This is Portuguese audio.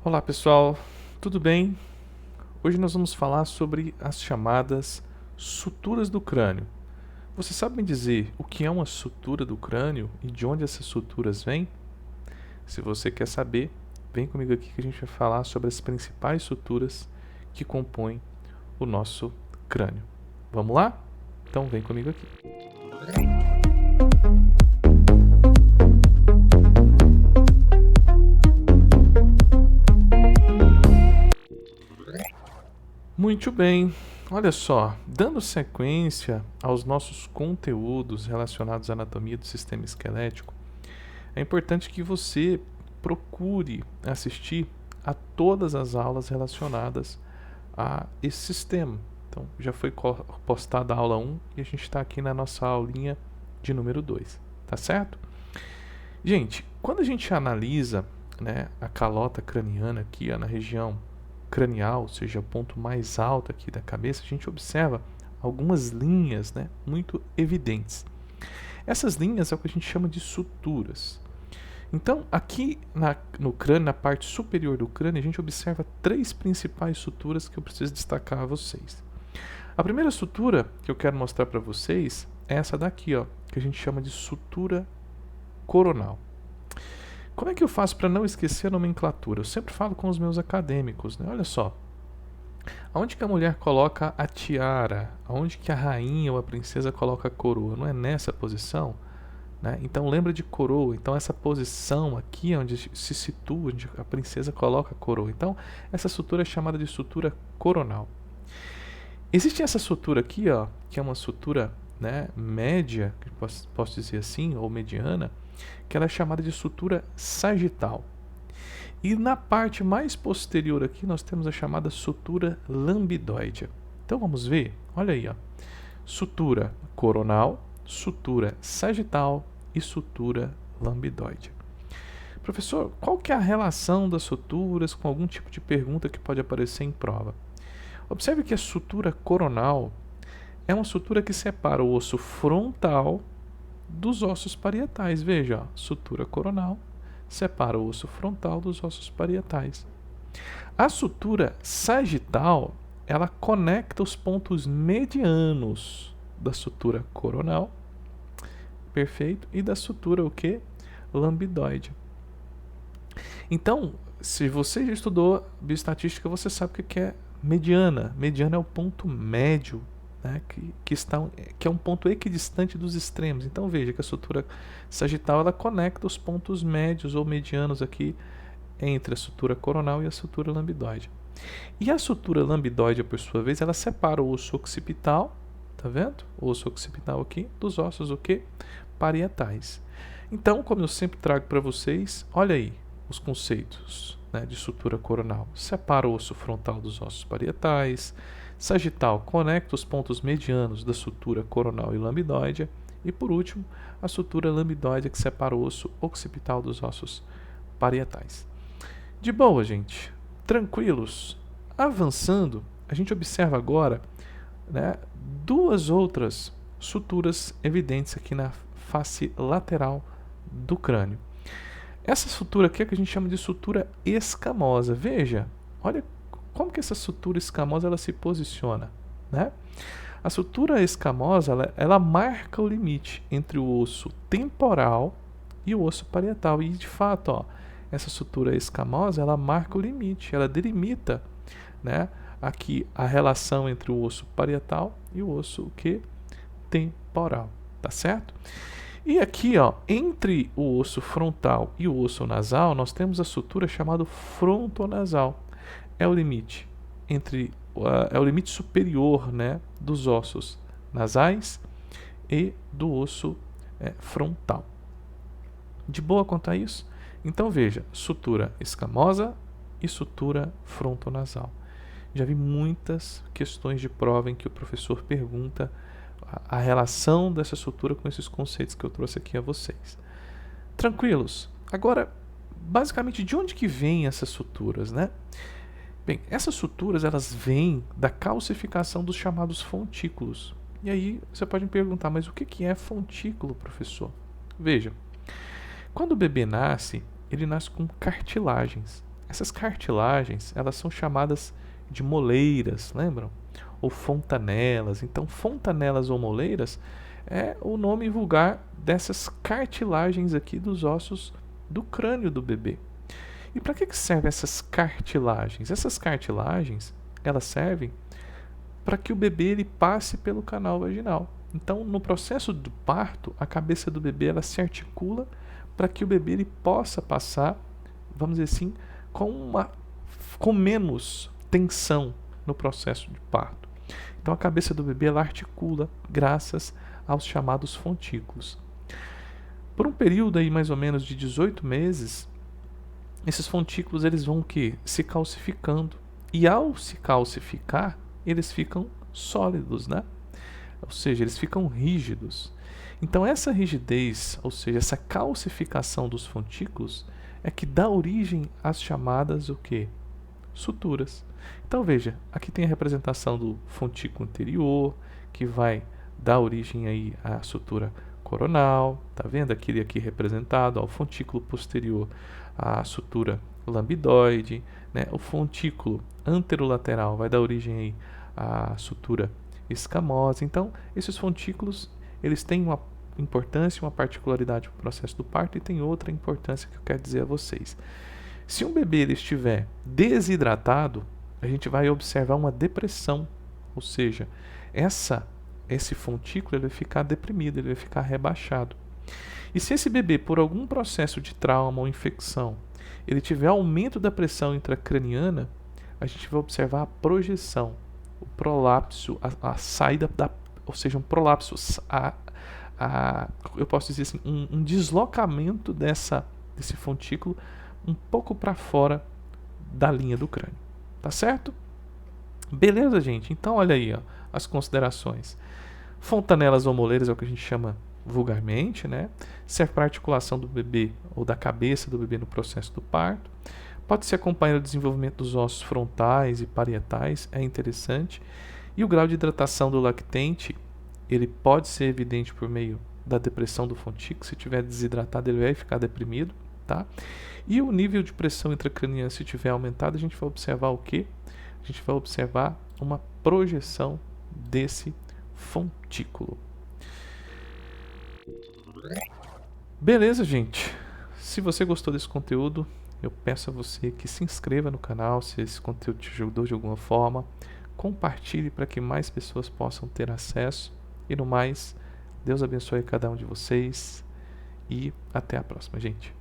Olá pessoal, tudo bem? Hoje nós vamos falar sobre as chamadas suturas do crânio. Você sabe me dizer o que é uma sutura do crânio e de onde essas suturas vêm? Se você quer saber, vem comigo aqui que a gente vai falar sobre as principais suturas que compõem o nosso crânio. Vamos lá? Então vem comigo aqui. Muito bem, olha só, dando sequência aos nossos conteúdos relacionados à anatomia do sistema esquelético, é importante que você procure assistir a todas as aulas relacionadas a esse sistema. Então, já foi postada a aula 1 e a gente está aqui na nossa aulinha de número 2, tá certo? Gente, quando a gente analisa, né, a calota craniana aqui na região cranial, ou seja, o ponto mais alto aqui da cabeça, a gente observa algumas linhas, né, muito evidentes. Essas linhas é o que a gente chama de suturas. Então, aqui no crânio, na parte superior do crânio, a gente observa três principais suturas que eu preciso destacar a vocês. A primeira sutura que eu quero mostrar para vocês é essa daqui, ó, que a gente chama de sutura coronal. Como é que eu faço para não esquecer a nomenclatura? Eu sempre falo com os meus acadêmicos, né? Olha só, aonde que a mulher coloca a tiara? Aonde que a rainha ou a princesa coloca a coroa? Não é nessa posição? Né? Então lembra de coroa. Então essa posição aqui onde se situa, onde a princesa coloca a coroa. Então essa sutura é chamada de sutura coronal. Existe essa sutura aqui, ó, que é uma sutura, né, média, que posso dizer assim, ou mediana, que ela é chamada de sutura sagital. E na parte mais posterior aqui nós temos a chamada sutura lambidóide. Então vamos ver, olha aí, ó. Sutura coronal, sutura sagital e sutura lambidóide. Professor, qual que é a relação das suturas com algum tipo de pergunta que pode aparecer em prova? Observe que a sutura coronal é uma sutura que separa o osso frontal dos ossos parietais. Veja, ó, sutura coronal separa o osso frontal dos ossos parietais. A sutura sagital, ela conecta os pontos medianos da sutura coronal, perfeito, e da sutura o que? Lambidóide. Então, se você já estudou bioestatística, você sabe o que é mediana. Mediana é o ponto médio, né, que é um ponto equidistante dos extremos. Então veja que a sutura sagital ela conecta os pontos médios ou medianos aqui entre a sutura coronal e a sutura lambidóide. E a sutura lambidóide, por sua vez, ela separa o osso occipital, tá vendo? O osso occipital aqui dos ossos o quê? Parietais. Então, como eu sempre trago para vocês, olha aí os conceitos, né, de sutura coronal. Separa o osso frontal dos ossos parietais. Sagital conecta os pontos medianos da sutura coronal e lambidóide. E por último, a sutura lambidóide que separa o osso occipital dos ossos parietais. De boa, gente. Tranquilos. Avançando, a gente observa agora, né, duas outras suturas evidentes aqui na face lateral do crânio. Essa sutura aqui é que a gente chama de sutura escamosa. Veja, olha como que essa sutura escamosa ela se posiciona, né? A sutura escamosa ela marca o limite entre o osso temporal e o osso parietal. E de fato, ó, essa sutura escamosa ela marca o limite, ela delimita, né, aqui a relação entre o osso parietal e o osso que temporal, tá certo? E aqui, ó, entre o osso frontal e o osso nasal, nós temos a sutura chamada frontonasal. É o limite é o limite superior, né, dos ossos nasais e do osso frontal. De boa quanto a isso? Então veja, sutura escamosa e sutura frontonasal. Já vi muitas questões de prova em que o professor pergunta a relação dessa sutura com esses conceitos que eu trouxe aqui a vocês. Tranquilos? Agora, basicamente, de onde que vêm essas suturas, né? Bem, essas suturas elas vêm da calcificação dos chamados fontículos. E aí você pode me perguntar, mas o que é fontículo, professor? Veja, quando o bebê nasce, ele nasce com cartilagens. Essas cartilagens, elas são chamadas de moleiras, lembram? Ou fontanelas. Então, fontanelas ou moleiras é o nome vulgar dessas cartilagens aqui dos ossos do crânio do bebê. E para que servem essas cartilagens? Essas cartilagens, elas servem para que o bebê ele passe pelo canal vaginal. Então, no processo do parto, a cabeça do bebê ela se articula para que o bebê ele possa passar, vamos dizer assim, com menos tensão no processo de parto. Então, a cabeça do bebê ela articula graças aos chamados fontículos. Por um período aí mais ou menos de 18 meses, esses fontículos eles vão se calcificando. E ao se calcificar, eles ficam sólidos, né? Ou seja, eles ficam rígidos. Então essa rigidez, ou seja, essa calcificação dos fontículos é que dá origem às chamadas o quê? Suturas. Então veja, aqui tem a representação do fontículo anterior, que vai dar origem aí à sutura coronal, tá vendo aquele aqui representado, ó, o fontículo posterior, a sutura lambidoide, né? O fontículo anterolateral vai dar origem aí à sutura escamosa. Então, esses fontículos, eles têm uma importância, uma particularidade no processo do parto e tem outra importância que eu quero dizer a vocês. Se um bebê ele estiver desidratado, a gente vai observar uma depressão, ou seja, esse fontículo ele vai ficar deprimido, ele vai ficar rebaixado. E se esse bebê, por algum processo de trauma ou infecção, ele tiver aumento da pressão intracraniana, a gente vai observar a projeção, o prolapso, a saída ou seja, um prolapso, eu posso dizer assim, um deslocamento desse fontículo um pouco para fora da linha do crânio. Tá certo? Beleza, gente? Então, olha aí, ó, as considerações. Fontanelas ou moleiras é o que a gente chama vulgarmente, né? Serve para a articulação do bebê ou da cabeça do bebê no processo do parto. Pode ser acompanhado o desenvolvimento dos ossos frontais e parietais, é interessante. E o grau de hidratação do lactente, ele pode ser evidente por meio da depressão do fontículo. Se estiver desidratado, ele vai ficar deprimido, tá? E o nível de pressão intracraniana, se tiver aumentado, a gente vai observar o quê? A gente vai observar uma projeção desse fontículo. Beleza, gente? Se você gostou desse conteúdo, eu peço a você que se inscreva no canal, se esse conteúdo te ajudou de alguma forma. Compartilhe para que mais pessoas possam ter acesso. E no mais, Deus abençoe cada um de vocês. E até a próxima, gente.